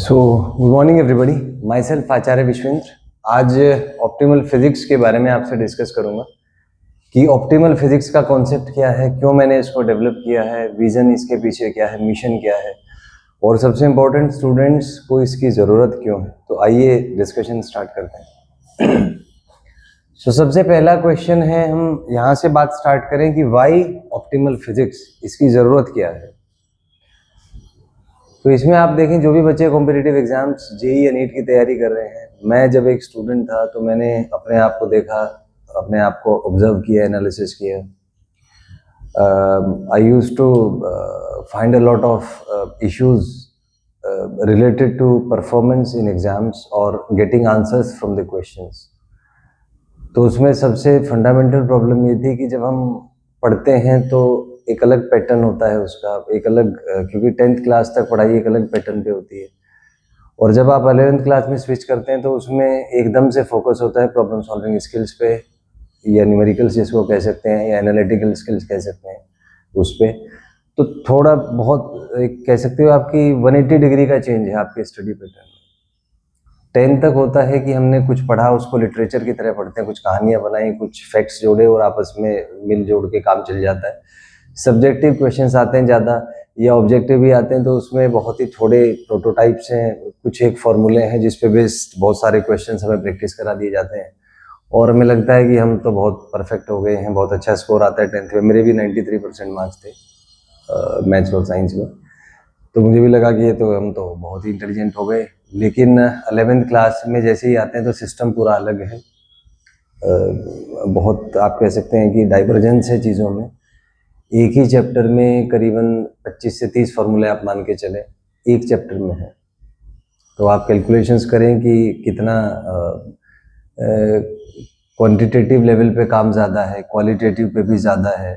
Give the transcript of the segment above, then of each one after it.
सो good morning everybody, myself Acharya Vishwendra. आज optimal physics के बारे में आपसे डिस्कस करूंगा कि ऑप्टिमल फिजिक्स का कॉन्सेप्ट क्या है, क्यों मैंने इसको डेवलप किया है, विजन इसके पीछे क्या है, मिशन क्या है और सबसे इम्पोर्टेंट स्टूडेंट्स को इसकी ज़रूरत क्यों है। तो आइए डिस्कशन स्टार्ट करते हैं। तो सबसे पहला क्वेश्चन है, हम यहाँ से बात स्टार्ट करें कि वाई ऑप्टिमल फिजिक्स, इसकी ज़रूरत क्या है। तो इसमें आप देखें, जो भी बच्चे कॉम्पिटिटिव एग्जाम्स जेई या नीट की तैयारी कर रहे हैं, मैं जब एक स्टूडेंट था तो मैंने अपने आप को देखा, अपने आप को ऑब्जर्व किया, एनालिसिस किया। I used to find a lot of issues related to performance in exams और getting answers from the questions. तो उसमें सबसे फंडामेंटल प्रॉब्लम ये थी कि जब हम पढ़ते हैं तो एक अलग पैटर्न होता है उसका, एक अलग, क्योंकि 10th क्लास तक पढ़ाई एक अलग पैटर्न पे होती है, और जब आप 11th क्लास में स्विच करते हैं तो उसमें एकदम से फोकस होता है प्रॉब्लम सॉल्विंग स्किल्स पे, या न्यूमेरिकल्स जिसको कह सकते हैं, या एनालिटिकल स्किल्स कह सकते हैं उस पे। तो थोड़ा बहुत एक कह सकते हो आपकी 180 डिग्री का चेंज है आपके स्टडी पैटर्न में। 10 तक होता है कि हमने कुछ पढ़ा, उसको लिटरेचर की तरह पढ़ते हैं, कुछ कहानियाँ बनाई, कुछ फैक्ट्स जोड़े और आपस में मिल जोड़ के काम चल जाता है। सब्जेक्टिव क्वेश्चंस आते हैं ज़्यादा, या ऑब्जेक्टिव भी आते हैं, तो उसमें बहुत ही थोड़े प्रोटोटाइप्स हैं, कुछ एक फॉर्मूले हैं जिस पे बेस्ड बहुत सारे क्वेश्चंस हमें प्रैक्टिस करा दिए जाते हैं, और हमें लगता है कि हम तो बहुत परफेक्ट हो गए हैं, बहुत अच्छा स्कोर आता है 10th में। मेरे भी 93% मार्क्स थे मैथ्स और साइंस में, तो मुझे भी लगा कि ये तो हम तो बहुत ही इंटेलिजेंट हो गए। लेकिन 11th क्लास में जैसे ही आते हैं तो सिस्टम पूरा अलग है। बहुत आप कह सकते हैं कि डाइवर्जेंस है चीज़ों में। एक ही चैप्टर में करीबन 25 से 30 फार्मूले आप मान के चले, एक चैप्टर में है। तो आप कैलकुलेशंस करें कि कितना क्वांटिटेटिव लेवल पे काम ज़्यादा है, क्वालिटेटिव पे भी ज़्यादा है,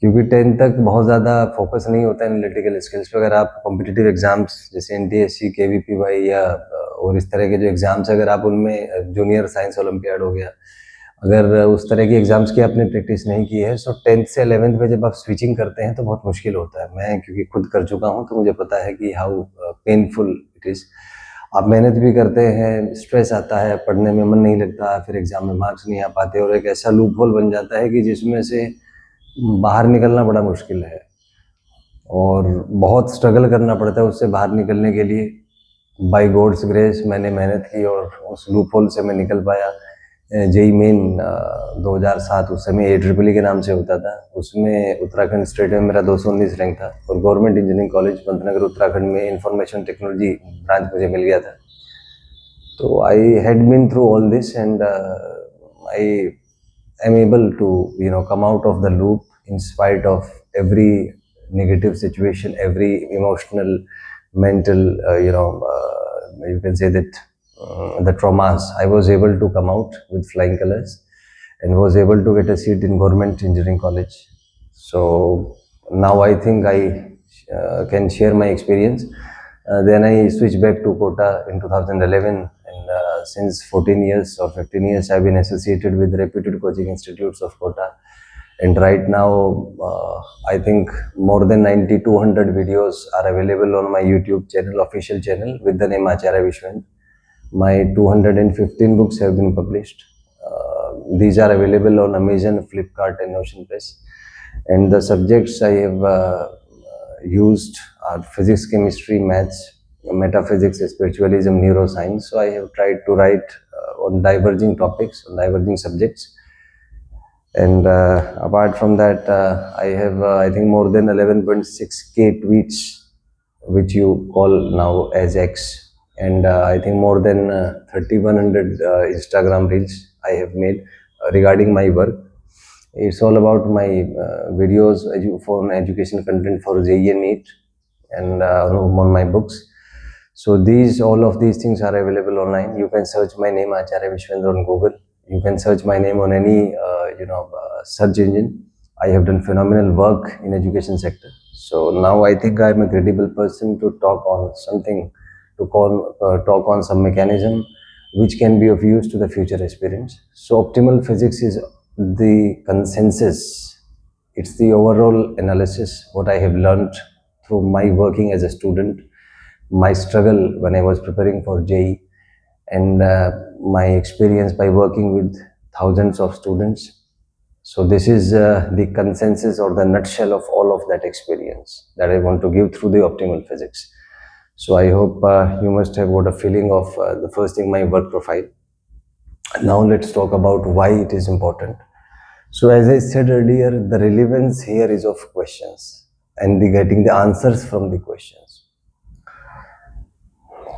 क्योंकि 10th तक बहुत ज़्यादा फोकस नहीं होता है एनालिटिकल स्किल्स पे। अगर आप कॉम्पिटिटिव एग्जाम्स जैसे NTSC, KVPY या और इस तरह के जो एग्ज़ाम्स, अगर आप उनमें जूनियर साइंस ओलंपियाड हो गया, अगर उस तरह की एग्जाम्स की आपने प्रैक्टिस नहीं की है, तो 10th से 11th में जब आप स्विचिंग करते हैं तो बहुत मुश्किल होता है। मैं क्योंकि खुद कर चुका हूँ तो मुझे पता है कि हाउ पेनफुल इट इज़। आप मेहनत भी करते हैं, स्ट्रेस आता है, पढ़ने में मन नहीं लगता, फिर एग्जाम में मार्क्स नहीं आ पाते, और एक ऐसा लूप होल बन जाता है कि जिसमें से बाहर निकलना बड़ा मुश्किल है, और बहुत स्ट्रगल करना पड़ता है उससे बाहर निकलने के लिए। बाय गॉड्स ग्रेस मैंने मेहनत की और उस लूप होल से मैं निकल पाया। जेई मेन 2007, उस समय AEEE के नाम से होता था, उसमें उत्तराखंड स्टेट में मेरा 219 रैंक था, और government engineering college Pantnagar Uttarakhand में इंफॉर्मेशन टेक्नोलॉजी ब्रांच मुझे मिल गया था। तो I had been through all this and I am able to come out of the loop in spite of every negative situation, every emotional, mental, you can say that the traumas. I was able to come out with flying colors and was able to get a seat in government engineering college. So now I think I can share my experience. Then I switched back to Kota in 2011, and since 14 years or 15 years I've been associated with reputed coaching institutes of Kota, and right now I think more than 9200 videos are available on my YouTube channel, official channel, with the name Acharya Vishwendra. My 215 books have been published. These are available on Amazon, Flipkart and Ocean Press, and the subjects I have used are physics, chemistry, maths, metaphysics, spiritualism, neuroscience. So I have tried to write on diverging topics, on diverging subjects. And apart from that, I have I think more than 11.6k tweets, which you call now as X, and I think more than 3100 Instagram reels I have made regarding my work. It's all about my videos for education content for JEE and NEET, and on my books. So all of these things are available online. You can search my name Acharya Vishwendra on Google. You can search my name on any search engine. I have done phenomenal work in education sector. So now I think I am a credible person to talk on something, to talk on some mechanism which can be of use to the future aspirants. So optimal physics is the consensus. It's the overall analysis what I have learned through my working as a student, my struggle when I was preparing for JEE, and my experience by working with thousands of students. So this is the consensus or the nutshell of all of that experience that I want to give through the optimal physics. So I hope you must have got a feeling of the first thing, my work profile. Now let's talk about why it is important. So as I said earlier, the relevance here is of questions and getting the answers from the questions.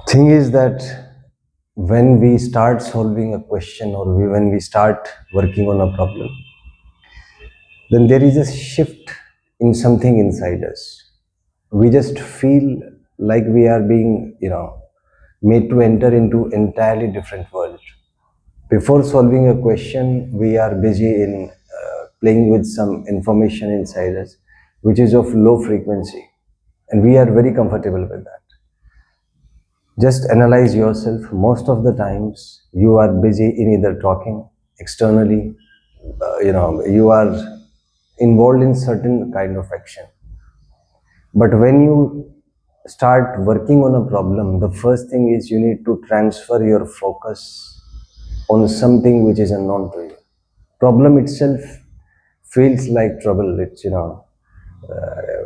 Thing is that when we start solving a question, or when we start working on a problem, then there is a shift in something inside us. We just feel like we are being, made to enter into entirely different world. Before solving a question, we are busy in playing with some information inside us, which is of low frequency, and we are very comfortable with that. Just analyze yourself. Most of the times, you are busy in either talking externally, you are involved in certain kind of action. But when you start working on a problem, the first thing is you need to transfer your focus on something which is unknown to you. Problem itself feels like trouble. It's,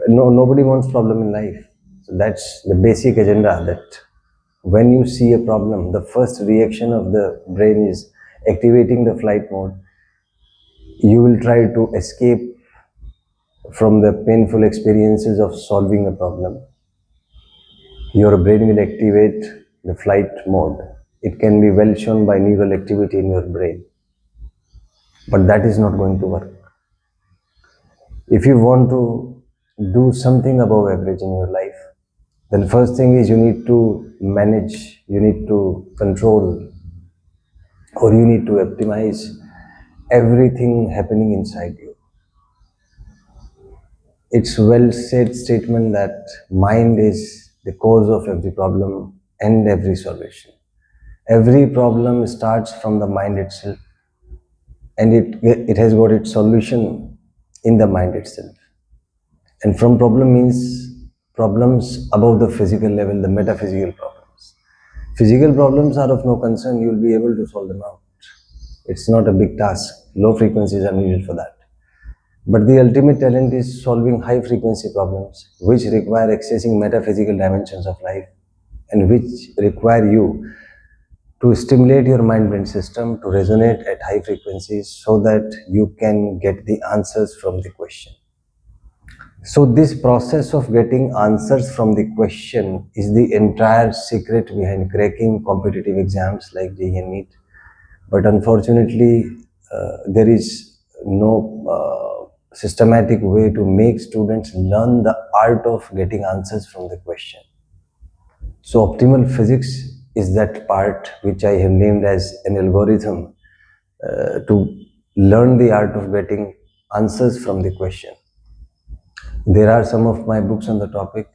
nobody wants problem in life. So that's the basic agenda, that when you see a problem, the first reaction of the brain is activating the flight mode. You will try to escape from the painful experiences of solving a problem. Your brain will activate the flight mode. It can be well shown by neural activity in your brain, but that is not going to work. If you want to do something above average in your life, then first thing is you need to manage, you need to control, or you need to optimize everything happening inside you. It's well said statement that mind is the cause of every problem and every solution. Every problem starts from the mind itself, and it has got its solution in the mind itself. And from problem means problems above the physical level, the metaphysical problems. Physical problems are of no concern, you will be able to solve them out. It's not a big task. Low frequencies are needed for that. But the ultimate talent is solving high frequency problems, which require accessing metaphysical dimensions of life, and which require you to stimulate your mind-brain system to resonate at high frequencies so that you can get the answers from the question. So this process of getting answers from the question is the entire secret behind cracking competitive exams like JEE and NEET. But unfortunately, there is no systematic way to make students learn the art of getting answers from the question. So optimal physics is that part which I have named as an algorithm to learn the art of getting answers from the question. There are some of my books on the topic,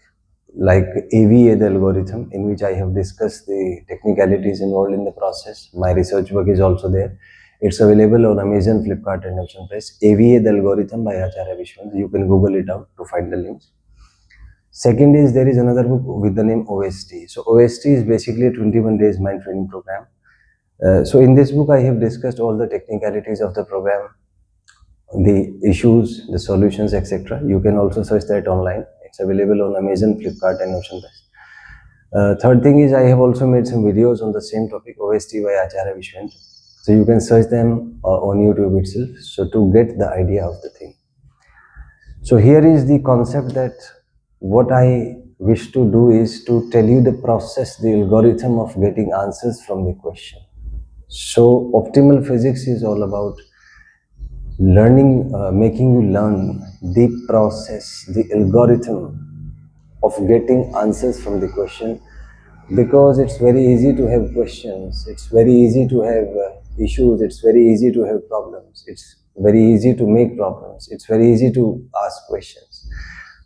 like AVA, the algorithm, in which I have discussed the technicalities involved in the process. My research work is also there. It's available on Amazon, Flipkart, and Ocean Press. AVA, the algorithm by Acharya Vishwanath. You can Google it out to find the links. Second is, there is another book with the name OST. So OST is basically a 21 days mind training program. So in this book, I have discussed all the technicalities of the program, the issues, the solutions, etc. You can also search that online. It's available on Amazon, Flipkart, and Ocean Press. Third thing is, I have also made some videos on the same topic, OST by Acharya Vishwanath. So you can search them on YouTube itself, so to get the idea of the thing. So here is the concept, that what I wish to do is to tell you the process, the algorithm of getting answers from the question. So optimal physics is all about learning, making you learn the process, the algorithm of getting answers from the question, because it's very easy to have questions, it's very easy to have issues, it's very easy to have problems, it's very easy to make problems, it's very easy to ask questions,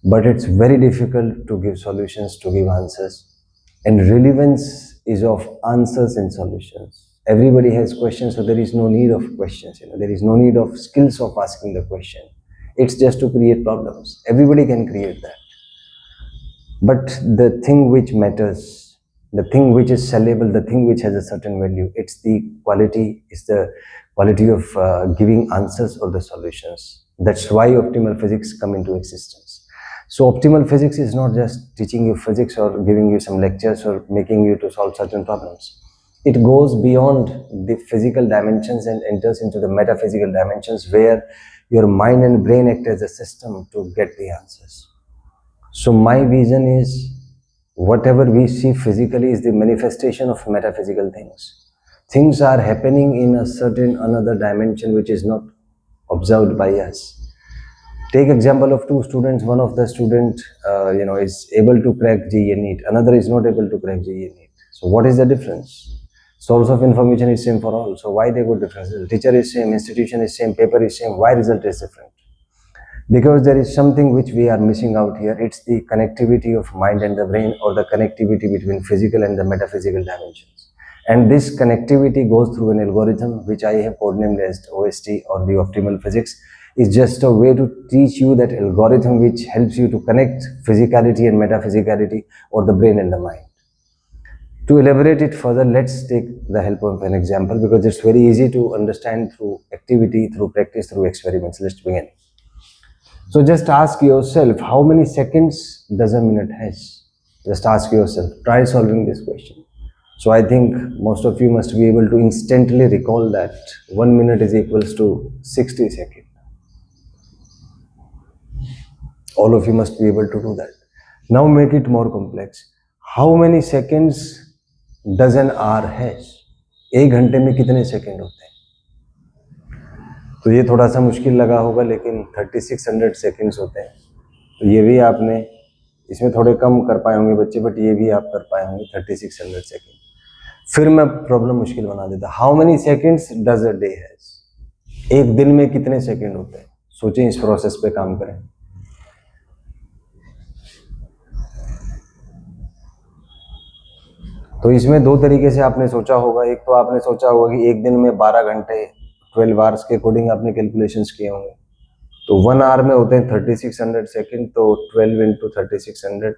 but it's very difficult to give solutions, to give answers. And relevance is of answers and solutions. Everybody has questions, so there is no need of questions. There is no need of skills of asking the question. It's just to create problems. Everybody can create that. But the thing which matters, the thing which is sellable, the thing which has a certain value, it's the quality of giving answers or the solutions. That's why optimal physics come into existence. So optimal physics is not just teaching you physics or giving you some lectures or making you to solve certain problems. It goes beyond the physical dimensions and enters into the metaphysical dimensions, where your mind and brain act as a system to get the answers. So my vision is, whatever we see physically is the manifestation of metaphysical things. Things are happening in a certain another dimension which is not observed by us. Take example of two students. One of the student, is able to crack JEE NEET. Another is not able to crack JEE NEET. So what is the difference? Source of information is same for all. So why they got difference? Teacher is same, institution is same, paper is same. Why result is different? Because there is something which we are missing out here. It's the connectivity of mind and the brain, or the connectivity between physical and the metaphysical dimensions. And this connectivity goes through an algorithm which I have codenamed as OST, or the optimal physics. Is just a way to teach you that algorithm which helps you to connect physicality and metaphysicality, or the brain and the mind. To elaborate it further, let's take the help of an example, because it's very easy to understand through activity, through practice, through experiments. Let's begin. So just ask yourself, how many seconds does a minute has? Just ask yourself, try solving this question. So I think most of you must be able to instantly recall that 1 minute is equals to 60 seconds. All of you must be able to do that. Now make it more complex. How many seconds does an hour has? एक घंटे में कितने second होते हैं? तो ये थोड़ा सा मुश्किल लगा होगा, लेकिन 3600 सेकंड्स होते हैं. तो ये भी आपने, इसमें थोड़े कम कर पाए होंगे बच्चे, बट ये भी आप कर पाए होंगे 3600 सेकंड. फिर मैं प्रॉब्लम मुश्किल बना देता. How many seconds does a day has? एक दिन में कितने सेकंड होते हैं? सोचें, इस प्रोसेस पे काम करें. तो इसमें दो तरीके से आपने सोचा होगा. एक तो आपने सोचा होगा कि एक दिन में 12 घंटे 12 आवर्स के अकॉर्डिंग आपने कैलकुलेशंस किए होंगे. तो 1 आवर में होते हैं 3600 सेकंड. तो 12 इंटू 3600,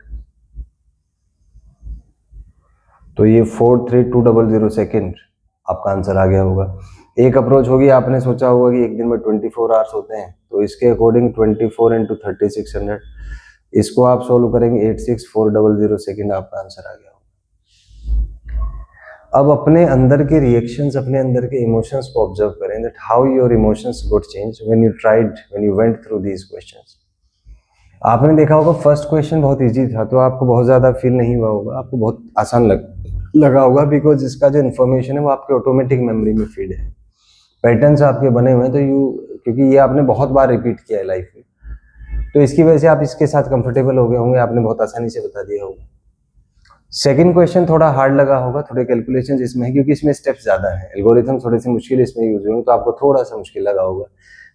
तो ये 43200 सेकंड आपका आंसर आ गया होगा. एक अप्रोच होगी, आपने सोचा होगा कि एक दिन में 24 आवर्स होते हैं. तो इसके अकॉर्डिंग 24 इंटू 3600, इसको आप सोल्व करेंगे, 86400 सेकंड आपका आंसर आ गया. अब अपने अंदर के रिएक्शंस, अपने अंदर के इमोशंस को ऑब्जर्व करें, that how your emotions got change when you went through these questions. आपने देखा होगा फर्स्ट क्वेश्चन बहुत इजी था, तो आपको बहुत ज़्यादा फील नहीं हुआ होगा, आपको बहुत आसान लगा होगा, बिकॉज इसका जो इन्फॉर्मेशन है वो आपके ऑटोमेटिक मेमोरी में फीड है. पैटर्न्स आपके बने हुए हैं, तो क्योंकि ये आपने बहुत बार रिपीट किया है लाइफ में, तो इसकी वजह से आप इसके साथ कंफर्टेबल हो गए होंगे, आपने बहुत आसानी से बता दिया होगा. सेकंड क्वेश्चन थोड़ा हार्ड लगा होगा, थोड़े कैलकुलेशंस इसमें है, क्योंकि इसमें स्टेप्स ज़्यादा हैं, एल्गोरिथम थोड़े से मुश्किल इसमें यूज होंगे, तो आपको थोड़ा सा मुश्किल लगा होगा.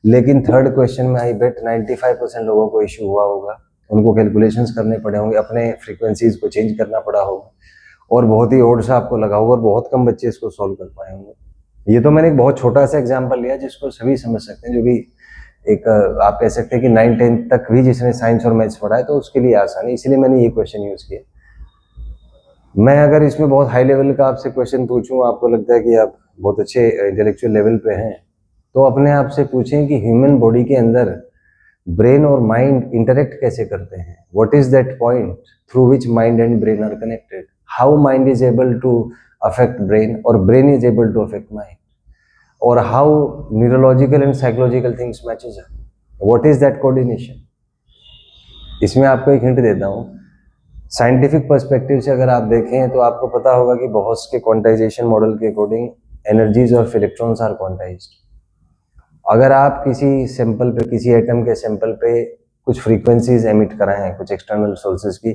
लेकिन थर्ड क्वेश्चन में आई बेट 95% लोगों को इश्यू हुआ होगा, उनको कैलकुलेशंस करने पड़े होंगे, अपने फ्रीक्वेंसीज को चेंज करना पड़ा होगा, और बहुत ही ओड सा आपको लगा होगा, और बहुत कम बच्चे इसको सॉल्व कर पाए होंगे. ये तो मैंने एक बहुत छोटा सा एग्जाम्पल लिया जिसको सभी समझ सकते हैं, जो भी एक आप कह सकते हैं कि 9-10 तक भी जिसने साइंस और मैथ्स पढ़ा है तो उसके लिए आसान है, इसलिए मैंने ये क्वेश्चन यूज किया. मैं अगर इसमें बहुत हाई लेवल का आपसे क्वेश्चन पूछूं, आपको लगता है कि आप बहुत अच्छे इंटेलेक्चुअल लेवल पे हैं, तो अपने आप से पूछें कि ह्यूमन बॉडी के अंदर ब्रेन और माइंड इंटरेक्ट कैसे करते हैं. What is that point through which mind and brain are connected. How mind is able to affect brain, और brain is able to affect mind, और how neurological and psychological things matches. What is that coordination. इसमें आपको एक hint देता हूँ. Scientific perspective से अगर आप देखें तो आपको पता होगा कि बॉस के क्वांटाइजेशन मॉडल के according energies of electrons are quantized. अगर आप किसी सैंपल पे, किसी एटम के सैंपल पे कुछ फ्रीक्वेंसीज एमिट कराएं कुछ एक्सटर्नल सोर्सेज की,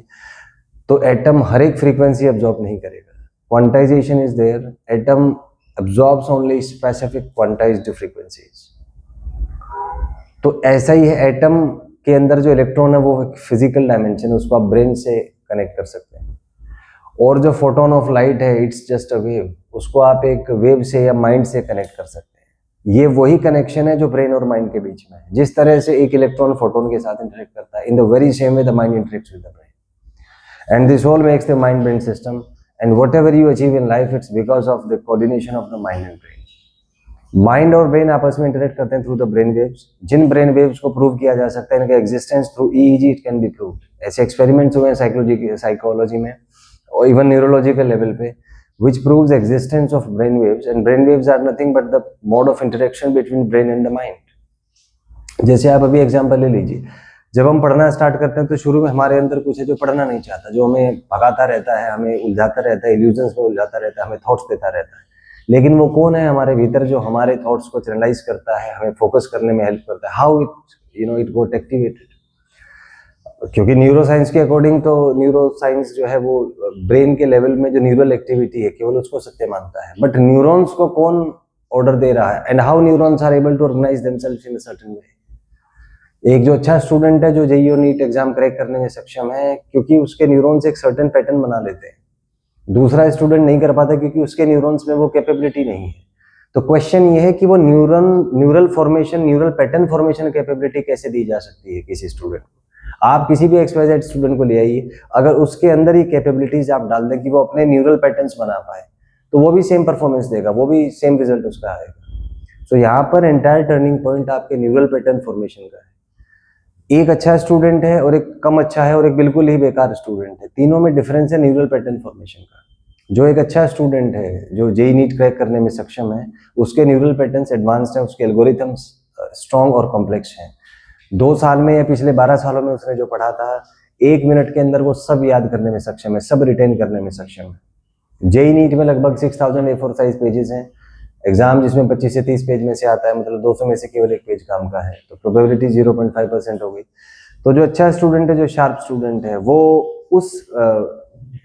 तो एटम हर एक फ्रीक्वेंसी अब्जॉर्ब नहीं करेगा. Quantization is there, atom absorbs only specific quantized frequencies. तो ऐसा ही है, एटम के अंदर जो इलेक्ट्रॉन है वो एक फिजिकल डायमेंशन है, उसको आप ब्रेन से कनेक्ट कर सकते हैं. और जो फोटोन ऑफ लाइट है, इट्स जस्ट अ वेव, उसको आप एक वेव से या माइंड से कनेक्ट कर सकते हैं. ये वही कनेक्शन है जो ब्रेन और माइंड के बीच में है. जिस तरह से एक इलेक्ट्रॉन फोटोन के साथ इंटरेक्ट करता है, in the very same way the mind interacts with the brain. And this all makes the mind brain system, and whatever you achieve in life, it's because of the coordination of the mind and brain. Mind और brain आपस में interact करते हैं through the brain waves. जिन brain waves को prove किया जा सकता है इनका existence through EEG it can be proved. ऐसे एक्सपेरिमेंट्स हुए हैं साइकोलॉजी में और इवन न्यूरोलॉजिकल लेवल पे which proves existence of brain waves, and brain waves are nothing but the mode of interaction between brain and the mind. जैसे आप अभी example ले लीजिए, जब हम पढ़ना स्टार्ट करते हैं तो शुरू में हमारे अंदर कुछ है जो पढ़ना नहीं चाहता, जो हमें भगाता रहता है, हमें उलझाता रहता है, इल्यूजन्स में उलझाता रहता है, हमें थॉट्स देता रहता है. लेकिन वो कौन है हमारे भीतर जो हमारे थॉट्स को चैनलाइज करता है, हमें फोकस करने में हेल्प करता है. How it got activated. क्योंकि न्यूरो साइंस के अकॉर्डिंग तो न्यूरो साइंस जो है वो ब्रेन के लेवल में जो न्यूरल एक्टिविटी है केवल उसको सत्य मानता है, बट न्यूरॉन्स को कौन ऑर्डर दे रहा है, and how neurons are able to organize themselves in a certain way. एक जो अच्छा स्टूडेंट है जो जेईई और नीट एग्जाम क्रैक करने में सक्षम है क्योंकि उसके न्यूरॉन्स एक सर्टेन पैटर्न बना लेते हैं. दूसरा स्टूडेंट नहीं कर पाता क्योंकि उसके न्यूरॉन्स में वो कैपेबिलिटी नहीं है. तो क्वेश्चन ये है कि वो neural formation, neural pattern formation capability कैसे दी जा सकती है किसी स्टूडेंट को. आप किसी भी एक्सवाइजेड स्टूडेंट को ले आइए, अगर उसके अंदर ही कैपेबिलिटीज आप डाल दें कि वो अपने न्यूरल पैटर्न्स बना पाए तो वो भी सेम परफॉर्मेंस देगा, वो भी सेम रिजल्ट उसका आएगा. सो यहाँ पर एंटायर टर्निंग पॉइंट आपके न्यूरल पैटर्न फॉर्मेशन का है. एक अच्छा स्टूडेंट है और एक कम अच्छा है और एक बिल्कुल ही बेकार स्टूडेंट है. तीनों में डिफरेंस है न्यूरल पैटर्न फॉर्मेशन का. जो एक अच्छा स्टूडेंट है जो जेईई नीट क्रैक करने में सक्षम है उसके न्यूरल पैटर्न्स एडवांस्ड हैं, उसके एल्गोरिथम्स स्ट्रॉन्ग और कॉम्प्लेक्स हैं. 2 साल में या पिछले 12 सालों में उसने जो पढ़ा था 1 मिनट के अंदर वो सब याद करने में सक्षम है, सब रिटेन करने में सक्षम है. जेईई नीट में लगभग 6000 A4 साइज पेजेस हैं. एग्जाम जिसमें 25 से 30 पेज में से आता है, मतलब 200 में से केवल 1 पेज काम का है, तो प्रोबेबिलिटी 0.5% होगी. तो जो अच्छा स्टूडेंट है, जो शार्प स्टूडेंट है, वो उस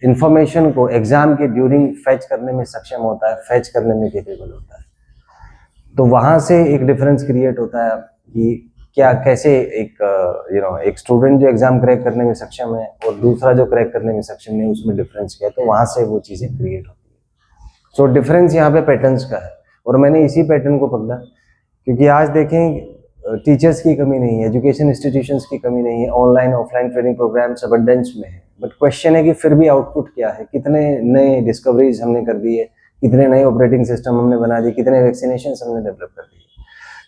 इंफॉर्मेशन को एग्जाम के ड्यूरिंग फैच करने में सक्षम होता है, फैच करने में केपेबल होता है. तो वहां से एक डिफरेंस क्रिएट होता है कि क्या कैसे एक स्टूडेंट जो एग्जाम क्रैक करने में सक्षम है और दूसरा जो क्रैक करने में सक्षम नहीं, उसमें डिफरेंस क्या है. तो वहां से वो चीजें क्रिएट होती है. सो डिफरेंस यहाँ पे पैटर्न्स का है और मैंने इसी पैटर्न को पकड़ा क्योंकि आज देखें टीचर्स की कमी नहीं है, एजुकेशन इंस्टीट्यूशंस की कमी नहीं है, online offline training programs abundance में है. बट क्वेश्चन है कि फिर भी आउटपुट क्या है. कितने नए डिस्कवरीज हमने कर दी है, कितने नए ऑपरेटिंग सिस्टम हमने बना दिए, कितने वैक्सीनेशन हमने डेवलप कर दिए.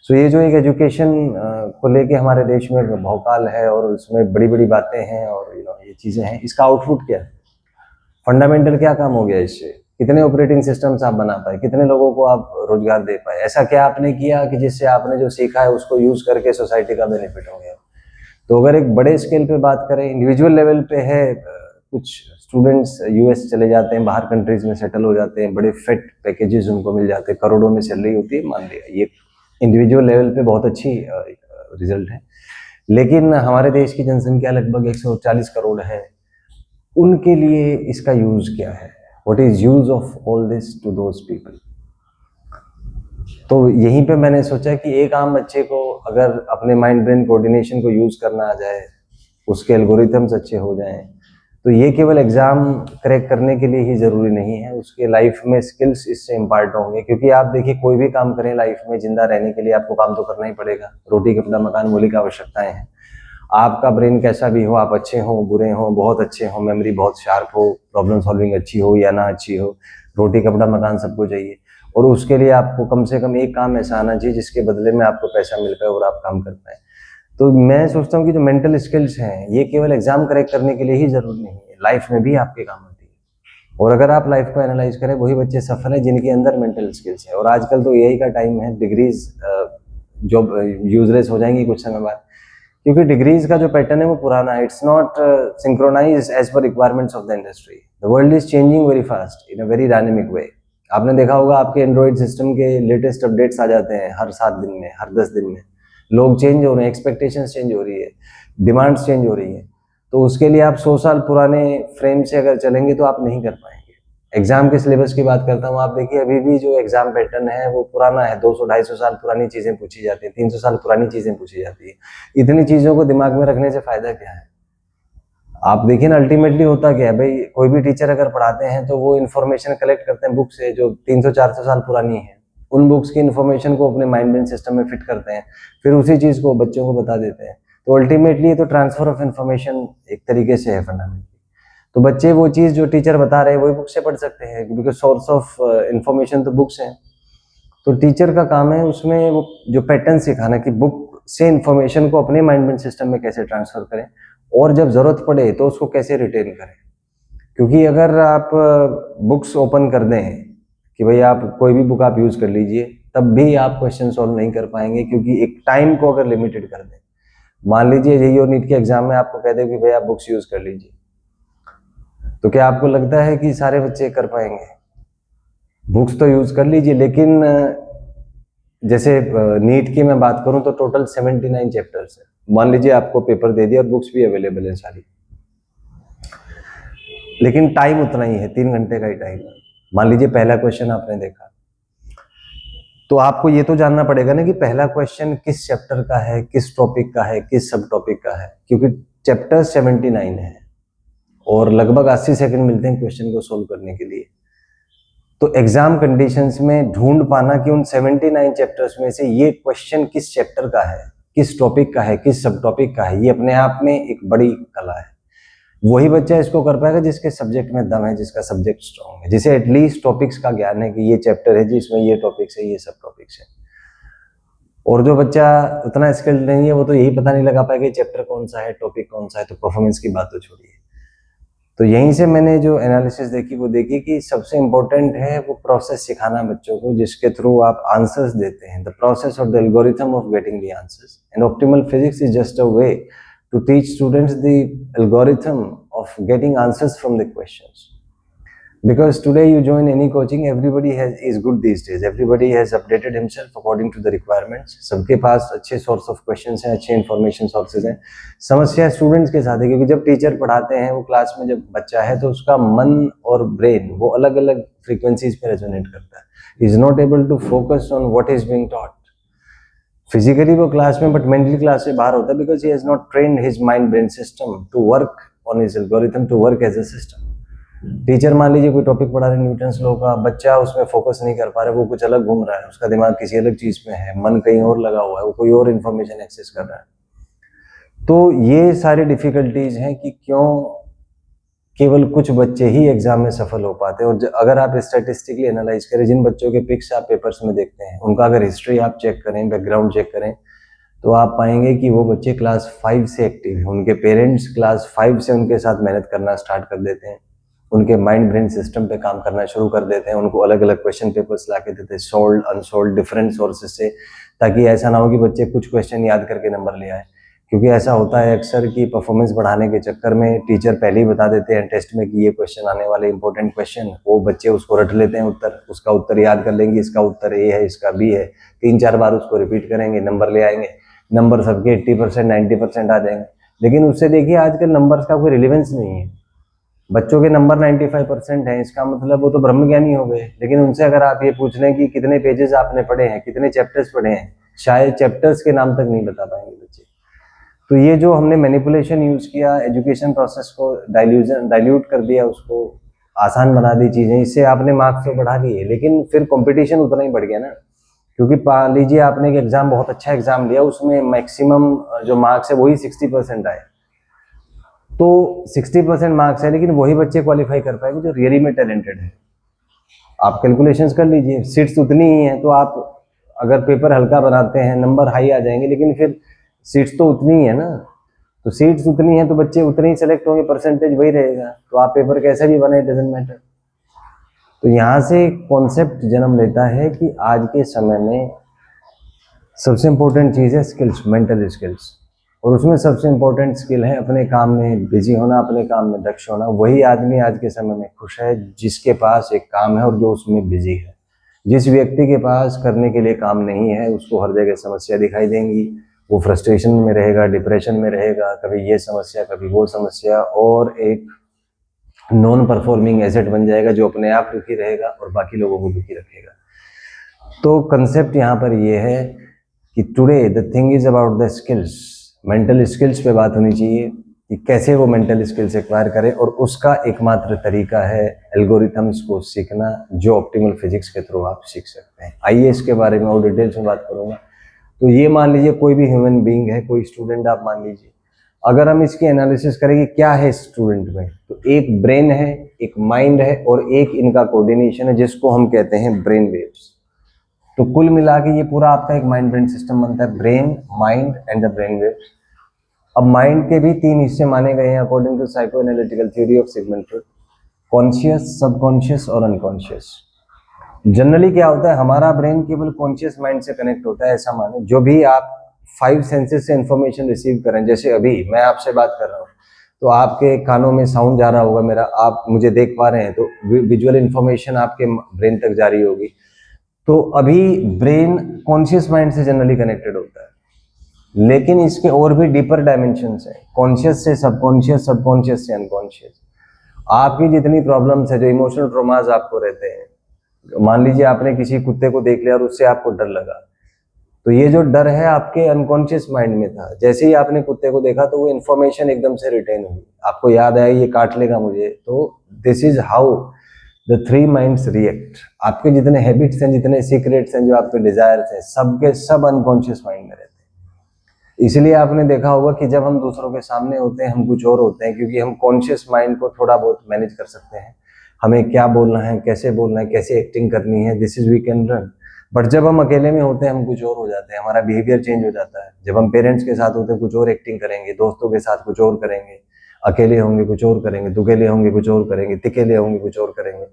सो ये जो एक एजुकेशन को लेके हमारे देश में भौकाल है और उसमें बड़ी बड़ी बातें हैं और ये चीज़ें हैं, इसका आउटपुट क्या है, फंडामेंटल क्या काम हो गया इससे. कितने ऑपरेटिंग सिस्टम्स आप बना पाए, कितने लोगों को आप रोजगार दे पाए. ऐसा क्या आपने किया कि जिससे आपने जो सीखा है उसको यूज करके सोसाइटी का बेनिफिट हो गया. तो अगर एक बड़े स्केल पे बात करें, इंडिविजुअल लेवल पे है, कुछ स्टूडेंट्स यूएस चले जाते हैं, बाहर कंट्रीज में सेटल हो जाते हैं, बड़े फिट पैकेजेस उनको मिल जाते हैं, करोड़ों में सैलरी होती है, मान लिया ये इंडिविजुअल लेवल पे बहुत अच्छी रिजल्ट है. लेकिन हमारे देश की जनसंख्या लगभग 140 करोड़ है. उनके लिए इसका यूज क्या है, what is use of all this to those people. तो यहीं पे मैंने सोचा कि एक आम बच्चे को अगर अपने माइंड ब्रेन कोऑर्डिनेशन को यूज करना आ जाए, उसके एल्गोरिथम्स अच्छे हो जाएं, तो ये केवल एग्जाम क्रैक करने के लिए ही जरूरी नहीं है, उसके लाइफ में स्किल्स इससे इम्पार्ट होंगे. क्योंकि आप देखिए कोई भी काम करें लाइफ में, जिंदा रहने के लिए आपको काम तो करना ही पड़ेगा. रोटी कपड़ा मकान मौलिक आवश्यकताएं हैं. आपका ब्रेन कैसा भी हो, आप अच्छे हो बुरे हो, बहुत अच्छे हो, मेमोरी बहुत शार्प हो, प्रॉब्लम सॉल्विंग अच्छी हो या ना अच्छी हो, रोटी कपड़ा मकान सबको चाहिए. और उसके लिए आपको कम से कम एक काम ऐसा आना चाहिए जिसके बदले में आपको पैसा मिल पाए और आप काम कर पाए. तो मैं सोचता हूँ कि जो मेंटल स्किल्स हैं ये केवल एग्जाम क्रैक करने के लिए ही जरूरी नहीं है, लाइफ में भी आपके काम आती है. और अगर आप लाइफ को एनालाइज करें, वही बच्चे सफल हैं जिनके अंदर मेंटल स्किल्स है. और आजकल तो यही का टाइम है, डिग्रीज जो यूजलेस हो जाएंगी कुछ समय बाद, क्योंकि डिग्रीज का जो पैटर्न है वो पुराना है. It's not synchronised as per requirements of the industry. The world is changing very fast in a very dynamic way. आपने देखा होगा आपके एंड्रॉइड सिस्टम के लेटेस्ट अपडेट्स आ जाते हैं हर 7 दिन में, हर 10 दिन में. लोग चेंज हो रहे हैं, एक्सपेक्टेशंस चेंज हो रही है, डिमांड्स चेंज हो रही है. तो उसके लिए आप 100 साल पुराने फ्रेम से अगर चलेंगे तो आप नहीं कर पाएंगे. एग्जाम के सिलेबस की बात करता हूँ, आप देखिए अभी भी जो एग्जाम पैटर्न है वो पुराना है. 200-250 साल पुरानी चीजें पूछी जाती है, 300 साल पुरानी चीजें पूछी जाती है. इतनी चीजों को दिमाग में रखने से फायदा क्या है. आप देखिए ना, अल्टीमेटली होता क्या है भाई, कोई भी टीचर अगर पढ़ाते हैं तो वो इन्फॉर्मेशन कलेक्ट करते हैं बुक से जो 300-400 साल पुरानी है. उन बुक्स की इन्फॉर्मेशन को अपने माइंड ब्रेन सिस्टम में फिट करते हैं, फिर उसी चीज को बच्चों को बता देते हैं. तो अल्टीमेटली तो ट्रांसफर ऑफ इन्फॉर्मेशन एक तरीके से है फंडामेंटली. तो बच्चे वो चीज़ जो टीचर बता रहे हैं वही बुक से पढ़ सकते हैं, बिकॉज सोर्स ऑफ इंफॉर्मेशन तो बुक्स हैं। तो टीचर का काम है उसमें वो जो पैटर्न सिखाना कि बुक से इंफॉर्मेशन को अपने माइंड सिस्टम में कैसे ट्रांसफर करें और जब ज़रूरत पड़े तो उसको कैसे रिटेन करें। क्योंकि अगर आप बुक्स ओपन कर दें कि भाई आप कोई भी बुक आप यूज़ कर लीजिए, तब भी आप क्वेश्चन सॉल्व नहीं कर पाएंगे, क्योंकि एक टाइम को अगर लिमिटेड कर दें, मान लीजिए जेईई और नीट के एग्जाम में आपको कह दे कि भाई आप बुक्स यूज़ कर लीजिए, तो क्या आपको लगता है कि सारे बच्चे कर पाएंगे? बुक्स तो यूज़ कर लीजिए, लेकिन जैसे नीट की मैं बात करूं तो टोटल 79 चैप्टर्स है। मान लीजिए आपको पेपर दे दिया और बुक्स भी अवेलेबल है सारी, लेकिन टाइम उतना ही है, 3 घंटे का ही टाइम है। मान लीजिए पहला क्वेश्चन आपने देखा, तो आपको ये तो जानना पड़ेगा ना कि पहला क्वेश्चन किस चैप्टर का है, किस टॉपिक का है, किस सब टॉपिक का है, क्योंकि चैप्टर 79 है और लगभग 80 सेकंड मिलते हैं क्वेश्चन को सोल्व करने के लिए। तो एग्जाम कंडीशंस में ढूंढ पाना कि उन 79 चैप्टर्स में से ये क्वेश्चन किस चैप्टर का है, किस टॉपिक का है, किस सब टॉपिक का है, ये अपने आप में एक बड़ी कला है। वही बच्चा इसको कर पाएगा जिसके सब्जेक्ट में दम है, जिसका सब्जेक्ट स्ट्रॉन्ग है, जिसे एटलीस्ट टॉपिक्स का ज्ञान है कि ये चैप्टर है जिसमें ये टॉपिक्स है, ये सब टॉपिक्स है। और जो बच्चा उतना स्किल्ड नहीं है वो तो यही पता नहीं लगा पाएगा चैप्टर कौन सा है, टॉपिक कौन सा है, तो परफॉर्मेंस की बात तो छोड़िए। तो यहीं से मैंने जो एनालिसिस देखी वो देखी कि सबसे इम्पोर्टेंट है वो प्रोसेस सिखाना बच्चों को, जिसके थ्रू आप आंसर्स देते हैं, द प्रोसेस और the algorithm of getting the answers. And optimal physics is just a way to teach students the algorithm of getting answers from the questions. Because today you join any coaching, everybody is good these days. Everybody has updated himself according to the requirements. सबके पास अच्छे source of questions हैं, अच्छे information sources हैं। समस्या students के साथ है, क्योंकि जब टीचर पढ़ाते हैं वो क्लास में जब बच्चा है तो उसका मन और ब्रेन वो अलग अलग frequencies पे resonate करता है. He is not able to focus on what is being taught. Physically वो क्लास में, बट मेंटली क्लास से बाहर होता है, because he has not trained his mind brain system to work on his algorithm, to work as a system. Teacher मान लीजिए कोई topic पढ़ा रहे न्यूटन्स लॉ का, बच्चा उसमें फोकस नहीं कर पा रहा है, वो कुछ अलग घूम रहा है, उसका दिमाग किसी अलग चीज में है, मन कहीं और लगा हुआ है, वो कोई और इन्फॉर्मेशन एक्सेस कर रहा है। तो ये सारी डिफिकल्टीज हैं कि क्यों केवल कुछ बच्चे ही एग्जाम में सफल हो पाते हैं। और अगर आप स्टैटिस्टिकली एनालाइज करें, जिन बच्चों के पिक्स आप पेपर्स में देखते हैं, उनका अगर हिस्ट्री आप चेक करें, बैकग्राउंड चेक करें, तो आप पाएंगे कि वो बच्चे क्लास 5 से एक्टिव हैं। उनके पेरेंट्स क्लास 5 से उनके साथ मेहनत करना स्टार्ट कर देते हैं, उनके माइंड ब्रेन सिस्टम पे काम करना शुरू कर देते हैं, उनको अलग अलग क्वेश्चन पेपर्स ला के देते हैं, सोल्ड अनसोल्ड डिफरेंट सोर्सेज से, ताकि ऐसा ना हो कि बच्चे कुछ क्वेश्चन याद करके नंबर ले आए। क्योंकि ऐसा होता है अक्सर कि परफॉर्मेंस बढ़ाने के चक्कर में टीचर पहले ही बता देते हैं टेस्ट में कि ये क्वेश्चन आने वाले इंपॉर्टेंट क्वेश्चन, वो बच्चे उसको रट लेते हैं, उत्तर उसका उत्तर याद कर लेंगे, इसका उत्तर ए है, इसका बी है, 3-4 बार उसको रिपीट करेंगे, नंबर ले आएंगे, नंबर सबके 80% 90% आ जाएंगे। लेकिन उससे देखिए आजकल नंबर्स का कोई रिलेवेंस नहीं है। बच्चों के नंबर 95% हैं, इसका मतलब वो तो ब्रह्मज्ञानी हो गए। लेकिन उनसे अगर आप ये पूछ लें कि कितने पेजेस आपने पढ़े हैं, कितने चैप्टर्स पढ़े हैं, शायद चैप्टर्स के नाम तक नहीं बता पाएंगे बच्चे। तो ये जो हमने मैनिपुलेशन यूज किया, एजुकेशन प्रोसेस को डाइल्यूट कर दिया, उसको आसान बना दी चीजें, इससे आपने मार्क्स तो बढ़ा लिए, लेकिन फिर कंपटीशन उतना ही बढ़ गया ना। क्योंकि मान लीजिए आपने एक एग्जाम, बहुत अच्छा एग्जाम लिया, उसमें मैक्सिमम जो मार्क्स है वही 60% आए, तो 60% मार्क्स है, लेकिन वही बच्चे क्वालिफाई कर पाएंगे जो रियली में टैलेंटेड है। आप कैलकुलेशंस कर लीजिए, सीट्स उतनी ही हैं, तो आप अगर पेपर हल्का बनाते हैं नंबर हाई आ जाएंगे, लेकिन फिर सीट्स तो उतनी ही है ना। तो सीट्स उतनी है तो बच्चे उतने ही सेलेक्ट होंगे, परसेंटेज वही रहेगा, तो आप पेपर कैसे भी बने, डजंट मैटर। तो यहाँ से कॉन्सेप्ट जन्म लेता है कि आज के समय में सबसे इम्पोर्टेंट चीज़ है स्किल्स, मेंटल स्किल्स, और उसमें सबसे इम्पोर्टेंट स्किल है अपने काम में बिजी होना, अपने काम में दक्ष होना। वही आदमी आज के समय में खुश है जिसके पास एक काम है और जो उसमें बिजी है। जिस व्यक्ति के पास करने के लिए काम नहीं है, उसको हर जगह समस्या दिखाई देंगी, वो फ्रस्ट्रेशन में रहेगा, डिप्रेशन में रहेगा, कभी ये समस्या कभी वो समस्या, और एक नॉन परफॉर्मिंग एसेट बन जाएगा जो अपने आप दुखी रहेगा और बाकी लोगों को दुखी रखेगा। तो कंसेप्ट यहाँ पर ये है कि today the thing is about the skills, mental skills पे बात होनी चाहिए कि कैसे वो मेंटल स्किल्स एक्वायर करें, और उसका एकमात्र तरीका है एल्गोरिथम्स को सीखना, जो ऑप्टिमल फिजिक्स के थ्रू आप सीख सकते हैं। आइए इसके बारे में और डिटेल्स में बात करूँगा। तो ये मान लीजिए कोई भी ह्यूमन बीइंग है, कोई स्टूडेंट आप मान लीजिए, अगर हम इसकी एनालिसिस करें कि क्या है स्टूडेंट में, तो एक ब्रेन है, एक माइंड है और एक इनका कोऑर्डिनेशन है जिसको हम कहते हैं ब्रेन वेव्स। तो कुल मिला के ये पूरा आपका एक माइंड ब्रेन सिस्टम बनता है, brain, mind and the brain waves. अब माइंड के भी 3 हिस्से माने गए हैं according to psycho analytical theory of Sigmund Freud, conscious, subconscious और अनकॉन्शियस। जनरली क्या होता है, हमारा ब्रेन केवल कॉन्शियस माइंड से कनेक्ट होता है, ऐसा माने। जो भी आप 5 सेंसेस से इंफॉर्मेशन रिसीव करें, जैसे अभी मैं आपसे बात कर रहा हूँ तो आपके कानों में साउंड जा रहा होगा मेरा, आप मुझे देख पा रहे हैं तो विजुअल इंफॉर्मेशन आपके ब्रेन तक जा रही होगी। तो अभी ब्रेन कॉन्शियस माइंड से जनरली कनेक्टेड होता है, लेकिन इसके और भी डीपर डायमेंशंस हैं, कॉन्शियस से सबकॉन्शियस, सबकॉन्शियस से अनकॉन्शियस। आपकी जितनी प्रॉब्लम्स है, जो इमोशनल ट्रॉमाज आपको रहते हैं, मान लीजिए आपने किसी कुत्ते को देख लिया और उससे आपको डर लगा, तो ये जो डर है आपके अनकॉन्शियस माइंड में था। जैसे ही आपने कुत्ते को देखा तो वो इन्फॉर्मेशन एकदम से रिटेन हुई, आपको याद आया ये काट लेगा मुझे। तो this is how the 3 minds react. आपके जितने हैबिट्स हैं, जितने सीक्रेट्स हैं, जो आपके डिजायर्स हैं, सबके सब अनकॉन्शियस माइंड में रहते हैं। इसलिए आपने देखा होगा कि जब हम दूसरों के सामने होते हैं हम कुछ और होते हैं, क्योंकि हम कॉन्शियस माइंड को थोड़ा बहुत मैनेज कर सकते हैं, हमें क्या बोलना है, कैसे एक्टिंग करनी है, this is we can run. But जब हम अकेले में होते हैं हम कुछ और हो जाते हैं, हमारा बिहेवियर चेंज हो जाता है। जब हम पेरेंट्स के साथ होते हैं कुछ और एक्टिंग करेंगे, दोस्तों के साथ कुछ और करेंगे, अकेले होंगे कुछ और करेंगे, दुकेले होंगे कुछ और करेंगे, तिकेले होंगे कुछ और करेंगे।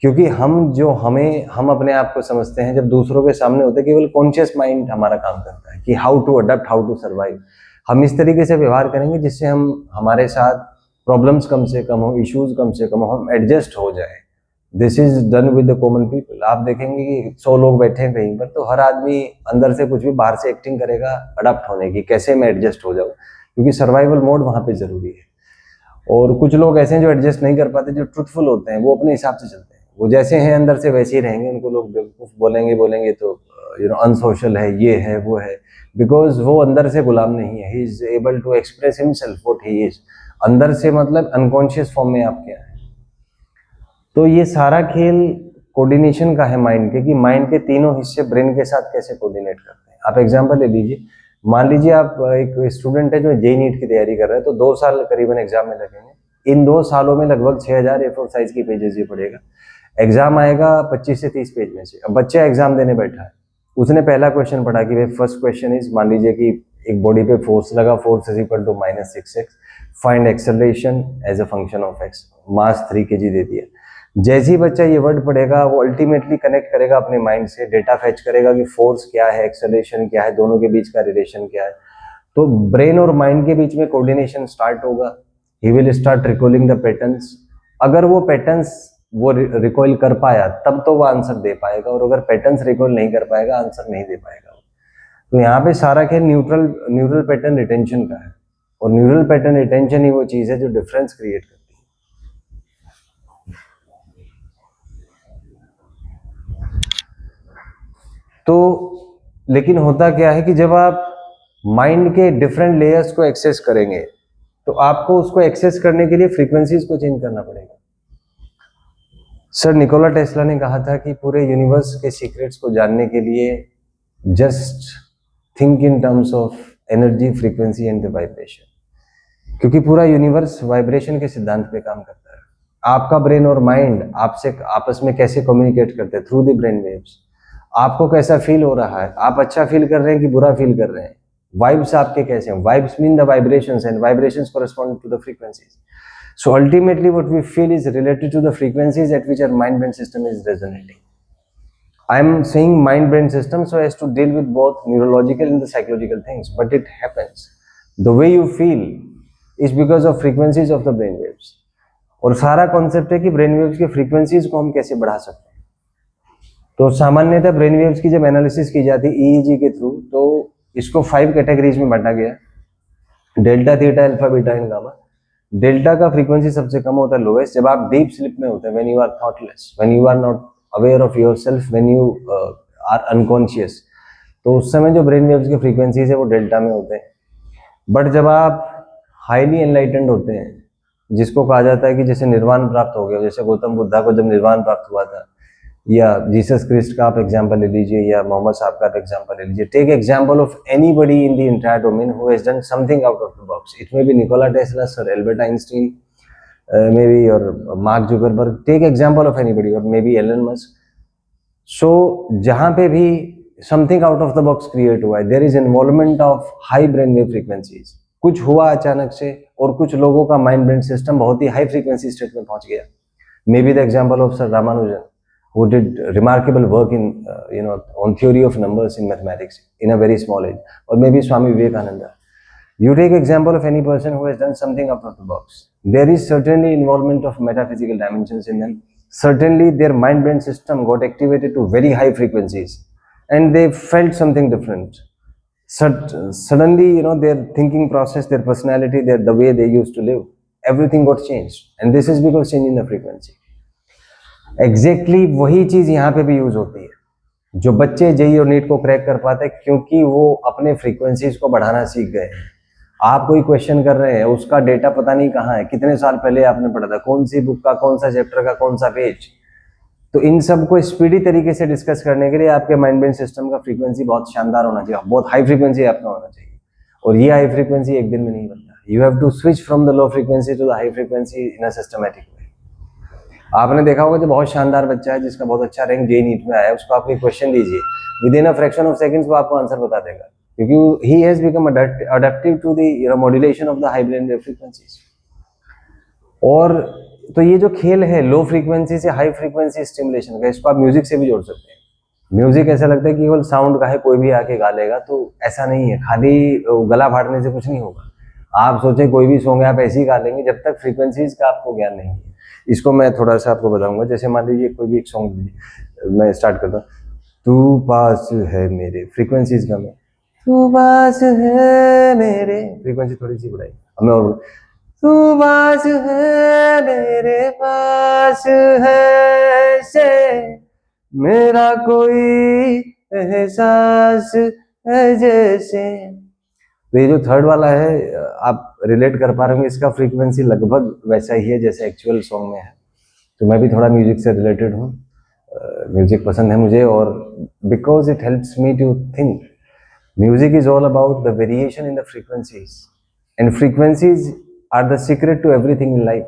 क्योंकि हम अपने आप को समझते हैं, जब दूसरों के सामने होते हैं केवल कॉन्शियस माइंड हमारा काम करता है कि how to adapt, how to survive. हम इस तरीके से व्यवहार करेंगे जिससे हम हमारे साथ प्रॉब्लम्स कम से कम हो, इश्यूज कम से कम हो, हम एडजस्ट हो जाए। This is done with the common people. आप देखेंगे कि 100 लोग बैठे हैं कहीं पर, तो हर आदमी अंदर से कुछ भी बाहर से एक्टिंग करेगा अडॉप्ट होने की, कैसे मैं एडजस्ट हो जाऊं, क्योंकि सर्वाइवल मोड वहां पे जरूरी है। और कुछ लोग ऐसे हैं जो एडजस्ट नहीं कर पाते, जो ट्रुथफुल होते हैं, वो अपने हिसाब से चलते हैं, वो जैसे हैं अंदर से वैसे ही रहेंगे। उनको लोग बेवकूफ बोलेंगे तो अनसोशल है, ये है वो है, बिकॉज वो अंदर से गुलाम नहीं है। He is able to express himself what he is, अंदर से मतलब अनकॉन्शियस फॉर्म में आप क्या है। तो ये सारा खेल कोऑर्डिनेशन का है माइंड के, कि माइंड के तीनों हिस्से ब्रेन के साथ कैसे कोऑर्डिनेट करते हैं। आप एग्जांपल ले लीजिए, मान लीजिए आप एक स्टूडेंट है जो जेईई नीट की तैयारी कर रहा है, तो 2 साल करीबन एग्जाम में लगेंगे। इन 2 सालों में लगभग 6000 A4 साइज की पेजेस ये पढ़ेगा। एग्जाम आएगा 25 से 30 पेज में से। अब बच्चा एग्जाम देने बैठा है, उसने पहला क्वेश्चन पढ़ा कि भाई फर्स्ट क्वेश्चन इज, मान लीजिए कि एक बॉडी पे फोर्स लगा, force is equal to -6x, find acceleration as a function of x, mass 3 kg दे दिया। जैसे ही बच्चा ये वर्ड पढ़ेगा, वो अल्टीमेटली कनेक्ट करेगा अपने माइंड से, डेटा फेच करेगा कि फोर्स क्या है, एक्सेलरेशन क्या है, दोनों के बीच का रिलेशन क्या है। तो ब्रेन और माइंड के बीच में कोऑर्डिनेशन स्टार्ट होगा। He will start recalling the patterns. अगर वो पैटर्न्स वो रिकॉल कर पाया तब तो वो आंसर दे पाएगा, और अगर पैटर्न्स रिकॉल नहीं कर पाएगा आंसर नहीं दे पाएगा। तो यहाँ पे सारा खेल न्यूरल पैटर्न रिटेंशन का है, और न्यूरल पैटर्न रिटेंशन ही वो चीज है जो डिफरेंस क्रिएट करती है। तो लेकिन होता क्या है कि जब आप माइंड के डिफरेंट लेयर्स को एक्सेस करेंगे, तो आपको उसको एक्सेस करने के लिए फ्रीक्वेंसीज को चेंज करना पड़ेगा। सर निकोला टेस्ला ने कहा था कि पूरे यूनिवर्स के सीक्रेट्स को जानने के लिए just think in terms of energy, frequency and the vibration, क्योंकि पूरा यूनिवर्स वाइब्रेशन के सिद्धांत पे काम करता है। आपका ब्रेन और माइंड आपसे आपस में कैसे कम्युनिकेट करते हैं, थ्रू द ब्रेन वेव्स। आपको कैसा फील हो रहा है, आप अच्छा फील कर रहे हैं कि बुरा फील कर रहे हैं, वाइब्स आपके कैसे हैं। Vibes mean the vibrations and vibrations correspond to the frequencies. So ultimately what we feel is related to the frequencies at which our mind brain system is resonating. I am saying mind brain system so as to deal with both neurological and the psychological things, but it happens. The way you feel is because of frequencies of the brain waves. और सारा concept है कि brain waves की frequencies को हम कैसे बढ़ा सकते हैं। तो सामान्यतः ब्रेन वेव्स की जब एनालिसिस की जाती है ईईजी के थ्रू, तो इसको 5 कैटेगरीज में बांटा गया, delta, theta, alpha, beta and gamma. Delta का फ्रीक्वेंसी सबसे कम होता है, लोएस्ट, जब आप डीप स्लीप में होते हैं, when you are thoughtless, when you are not aware of yourself, when you are unconscious, तो उस समय जो ब्रेन वेव्स की फ्रीक्वेंसीज है वो डेल्टा में होते हैं। बट जब आप हाईली एनलाइटेंड होते हैं, जिसको कहा जाता है कि जैसे निर्वाण प्राप्त हो गया, जैसे गौतम बुद्धा को जब निर्वाण प्राप्त हुआ था, या जीसस क्रिस्ट का आप एग्जांपल ले लीजिए, या मोहम्मद साहब का आप एग्जांपल ले लीजिए. Take example of anybody in the entire domain who has done something out of the box. It may be Nikola Tesla, sir Albert Einstein, maybe, or Mark Zuckerberg. Take example of anybody, और maybe Elon Musk. So जहां पे भी something out of the box create हुआ है, there is involvement of high brain wave frequencies. कुछ हुआ अचानक से, और कुछ लोगों का माइंड ब्रेन सिस्टम बहुत ही हाई फ्रीक्वेंसी स्टेट में पहुंच गया. May be the example of sir Ramanujan, who did remarkable work in on theory of numbers in mathematics in a very small age, or maybe Swami Vivekananda. You take example of any person who has done something out of the box. There is certainly involvement of metaphysical dimensions in them. Certainly their mind brain system got activated to very high frequencies, and they felt something different. Suddenly, their thinking process, their personality, the way they used to live, everything got changed, and this is because change in the frequency. Exactly वही चीज यहाँ पे भी use होती है. जो बच्चे JEE और नीट को क्रैक कर पाते हैं क्योंकि वो अपने फ्रीक्वेंसीज को बढ़ाना सीख गए हैं. आप कोई क्वेश्चन कर रहे हैं, उसका डेटा पता नहीं कहाँ है, कितने साल पहले आपने पढ़ा था, कौन सी बुक का, कौन सा चैप्टर का, कौन सा पेज. तो इन सब को स्पीडी तरीके से डिस्कस करने के लिए आपके माइंड ब्रेन सिस्टम का फ्रीक्वेंसी बहुत शानदार होना चाहिए, बहुत हाई फ्रीक्वेंसी आपका होना चाहिए. और ये हाई फ्रीक्वेंसी एक दिन में नहीं बनता. You have to switch from the low frequency to the high frequency in a systematic way. आपने देखा होगा जो बहुत शानदार बच्चा है जिसका बहुत अच्छा रैंक जेई नीट में आया, उसको आप कोई क्वेश्चन दीजिए, within a fraction of seconds वो आपको आंसर बता देगा, क्योंकि he has become adaptive to the modulation of the high brain wave frequencies. और तो ये जो खेल है लो फ्रीक्वेंसी से हाई फ्रीक्वेंसी स्टिमुलेशन का, इसको आप म्यूजिक से भी जोड़ सकते हैं. म्यूजिक ऐसा लगता है कि केवल साउंड का है, कोई भी आके गा लेगा, तो ऐसा नहीं है. खाली गला फाड़ने से कुछ नहीं होगा. आप सोचें कोई भी सॉन्ग आप ऐसे ही गा लेंगे जब तक फ्रीक्वेंसीज का आपको ज्ञान नहीं है. इसको मैं थोड़ा सा आपको बताऊंगा. जैसे मान लीजिए कोई भी एक सॉन्ग मैं स्टार्ट करता हूँ. तू पास है मेरे, फ्रीक्वेंसीज का मैं, तू पास है मेरे, फ्रीक्वेंसी थोड़ी सी बढ़ाई हमें, और तू पास है मेरे, पास है से मेरा कोई एहसास है जैसे. तो ये जो थर्ड वाला है आप रिलेट कर पा रहे होंगे, इसका फ्रीक्वेंसी लगभग वैसा ही है जैसे एक्चुअल सॉन्ग में है. तो मैं भी थोड़ा म्यूजिक से रिलेटेड हूँ. म्यूजिक पसंद है मुझे, और because it helps me to think. Music is all about the variation in the frequencies, and frequencies are the secret to everything in life.